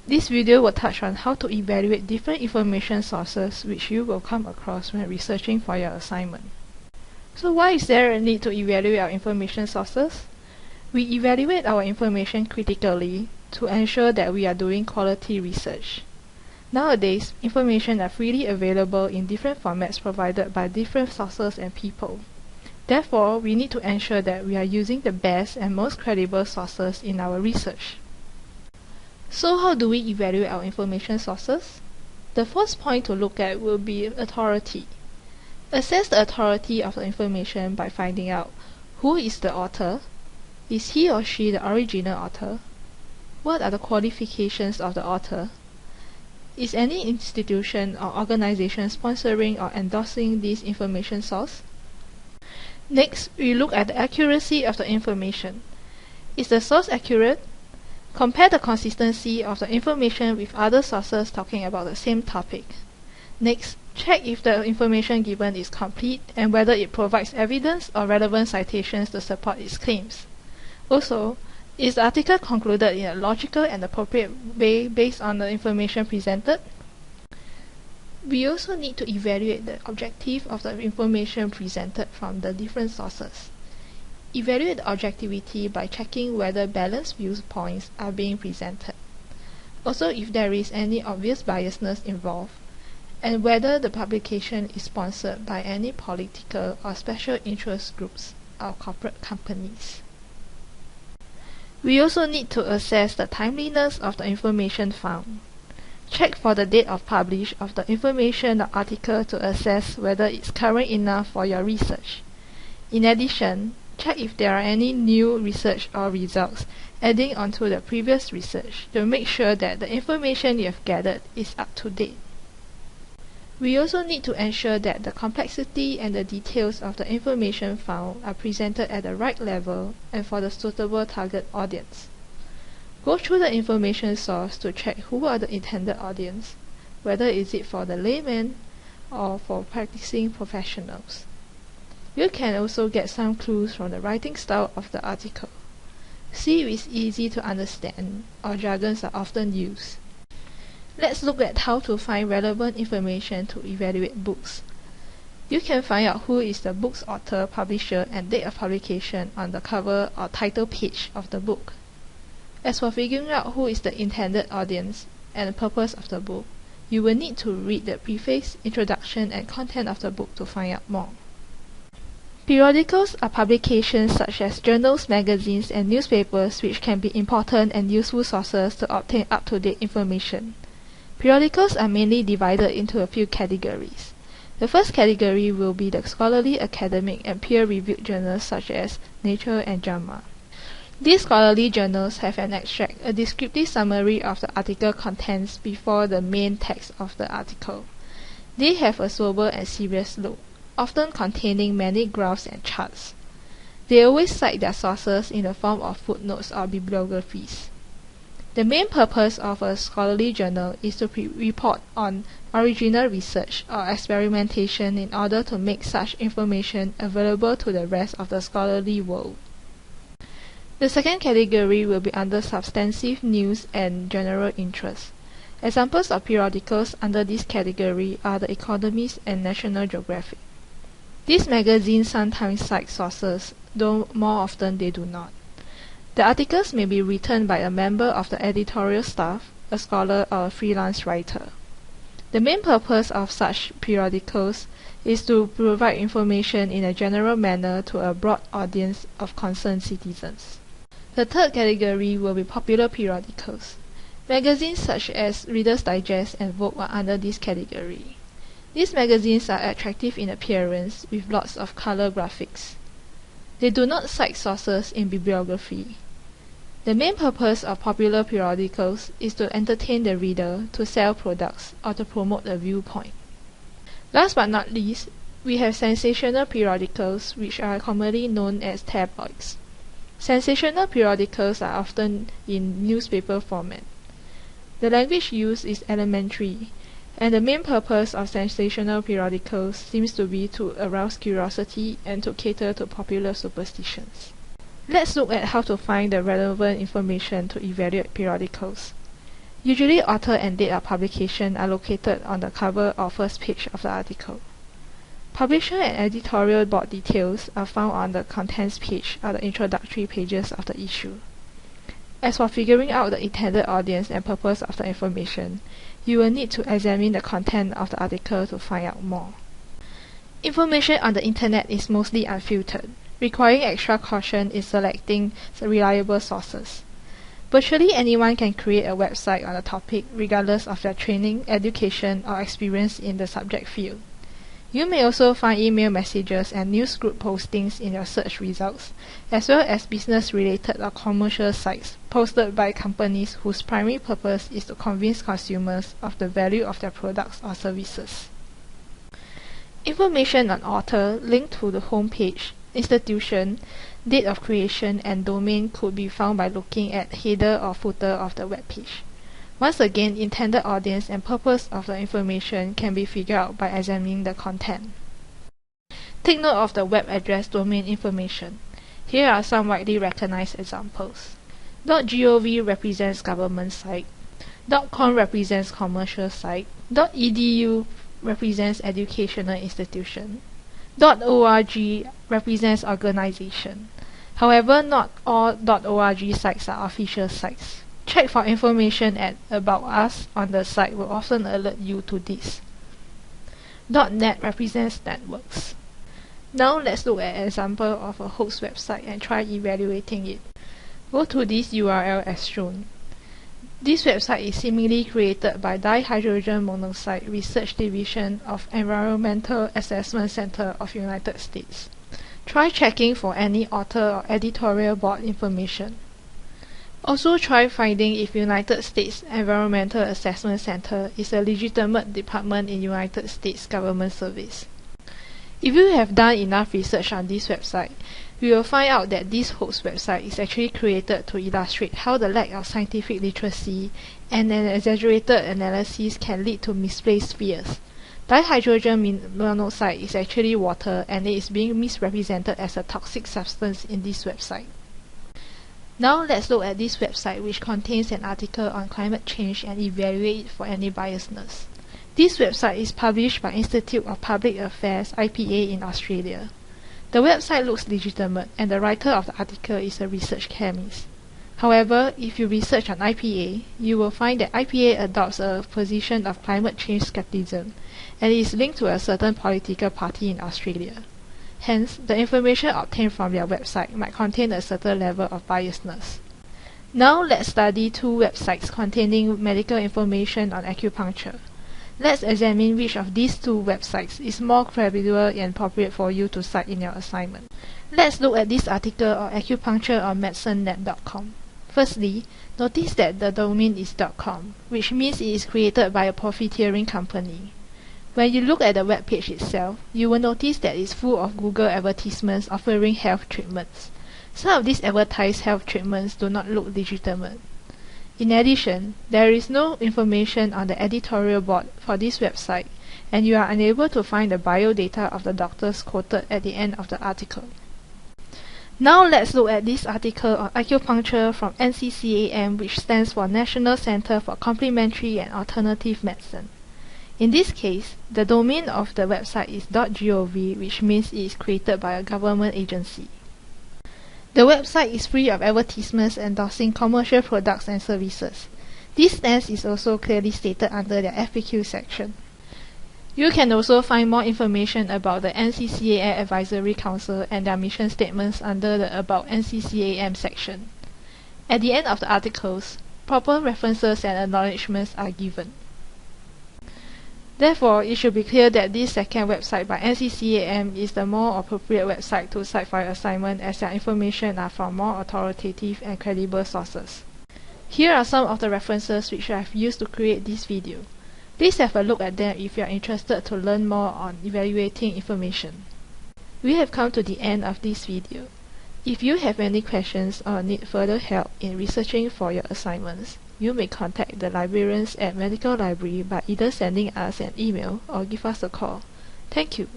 This video will touch on how to evaluate different information sources which you will come across when researching for your assignment. So why is there a need to evaluate our information sources? We evaluate our information critically to ensure that we are doing quality research. Nowadays, information are freely available in different formats provided by different sources and people. Therefore, we need to ensure that we are using the best and most credible sources in our research. So how do we evaluate our information sources? The first point to look at will be authority. Assess the authority of the information by finding out who is the author, is he or she the original author, what are the qualifications of the author, is any institution or organization sponsoring or endorsing this information source. Next, we look at the accuracy of the information. Is the source accurate? Compare the consistency of the information with other sources talking about the same topic. Next, check if the information given is complete and whether it provides evidence or relevant citations to support its claims. Also, is the article concluded in a logical and appropriate way based on the information presented? We also need to evaluate the objective of the information presented from the different sources. Evaluate the objectivity by checking whether balanced viewpoints are being presented. Also, if there is any obvious biasness involved, and whether the publication is sponsored by any political or special interest groups or corporate companies. We also need to assess the timeliness of the information found. Check for the date of publish of the information or article to assess whether it's current enough for your research. In addition, check if there are any new research or results adding onto the previous research to make sure that the information you have gathered is up to date. We also need to ensure that the complexity and the details of the information found are presented at the right level and for the suitable target audience. Go through the information source to check who are the intended audience, whether is it for the layman or for practicing professionals. You can also get some clues from the writing style of the article. See if it's easy to understand or jargons are often used. Let's look at how to find relevant information to evaluate books. You can find out who is the book's author, publisher, and date of publication on the cover or title page of the book. As for figuring out who is the intended audience and the purpose of the book, you will need to read the preface, introduction, and content of the book to find out more. Periodicals are publications such as journals, magazines, and newspapers which can be important and useful sources to obtain up-to-date information. Periodicals are mainly divided into a few categories. The first category will be the scholarly, academic, and peer-reviewed journals such as Nature and JAMA. These scholarly journals have an extract, a descriptive summary of the article contents before the main text of the article. They have a sober and serious look, often containing many graphs and charts. They always cite their sources in the form of footnotes or bibliographies. The main purpose of a scholarly journal is to report on original research or experimentation in order to make such information available to the rest of the scholarly world. The second category will be under substantive news and general interest. Examples of periodicals under this category are The Economist and National Geographic. These magazines sometimes cite sources, though more often they do not. The articles may be written by a member of the editorial staff, a scholar, or a freelance writer. The main purpose of such periodicals is to provide information in a general manner to a broad audience of concerned citizens. The third category will be popular periodicals. Magazines such as Reader's Digest and Vogue are under this category. These magazines are attractive in appearance with lots of color graphics. They do not cite sources in bibliography. The main purpose of popular periodicals is to entertain the reader, to sell products, or to promote a viewpoint. Last but not least, we have sensational periodicals, which are commonly known as tabloids. Sensational periodicals are often in newspaper format. The language used is elementary, and the main purpose of sensational periodicals seems to be to arouse curiosity and to cater to popular superstitions. Let's look at how to find the relevant information to evaluate periodicals. Usually author and date of publication are located on the cover or first page of the article. Publisher and editorial board details are found on the contents page or the introductory pages of the issue. As for figuring out the intended audience and purpose of the information, you will need to examine the content of the article to find out more. Information on the internet is mostly unfiltered, requiring extra caution in selecting reliable sources. Virtually anyone can create a website on a topic regardless of their training, education, or experience in the subject field. You may also find email messages and newsgroup postings in your search results, as well as business-related or commercial sites posted by companies whose primary purpose is to convince consumers of the value of their products or services. Information on author, link to the home page, institution, date of creation, and domain could be found by looking at header or footer of the web page. Once again, intended audience and purpose of the information can be figured out by examining the content. Take note of the web address domain information. Here are some widely recognized examples. .gov represents government site, .com represents commercial site, .edu represents educational institution, .org represents organization. However, not all .org sites are official sites. Check for information at About Us on the site will often alert you to this. .net represents networks. Now let's look at an example of a host website and try evaluating it. Go to this URL as shown. This website is seemingly created by Dihydrogen Monoxide Research Division of Environmental Assessment Center of United States. Try checking for any author or editorial board information. Also try finding if United States Environmental Assessment Center is a legitimate department in United States government service. If you have done enough research on this website, you will find out that this host website is actually created to illustrate how the lack of scientific literacy and an exaggerated analysis can lead to misplaced fears. Dihydrogen monoxide is actually water, and it is being misrepresented as a toxic substance in this website. Now let's look at this website, which contains an article on climate change, and evaluate it for any biasness. This website is published by Institute of Public Affairs (IPA) in Australia. The website looks legitimate, and the writer of the article is a research chemist. However, if you research on IPA, you will find that IPA adopts a position of climate change skepticism, and is linked to a certain political party in Australia. Hence, the information obtained from their website might contain a certain level of biasness. Now let's study two websites containing medical information on acupuncture. Let's examine which of these two websites is more credible and appropriate for you to cite in your assignment. Let's look at this article on acupuncture on medicinenet.com. Firstly, notice that the domain is .com, which means it is created by a profiteering company. When you look at the web page itself, you will notice that it's full of Google advertisements offering health treatments. Some of these advertised health treatments do not look legitimate. In addition, there is no information on the editorial board for this website, and you are unable to find the biodata of the doctors quoted at the end of the article. Now let's look at this article on acupuncture from NCCAM, which stands for National Center for Complementary and Alternative Medicine. In this case, the domain of the website is .gov, which means it is created by a government agency. The website is free of advertisements endorsing commercial products and services. This stance is also clearly stated under their FAQ section. You can also find more information about the NCCAM Advisory Council and their mission statements under the About NCCAM section. At the end of the articles, proper references and acknowledgements are given. Therefore, it should be clear that this second website by NCCAM is the more appropriate website to cite for your assignment, as their information are from more authoritative and credible sources. Here are some of the references which I have used to create this video. Please have a look at them if you are interested to learn more on evaluating information. We have come to the end of this video. If you have any questions or need further help in researching for your assignments, you may contact the librarians at Medical Library by either sending us an email or give us a call. Thank you.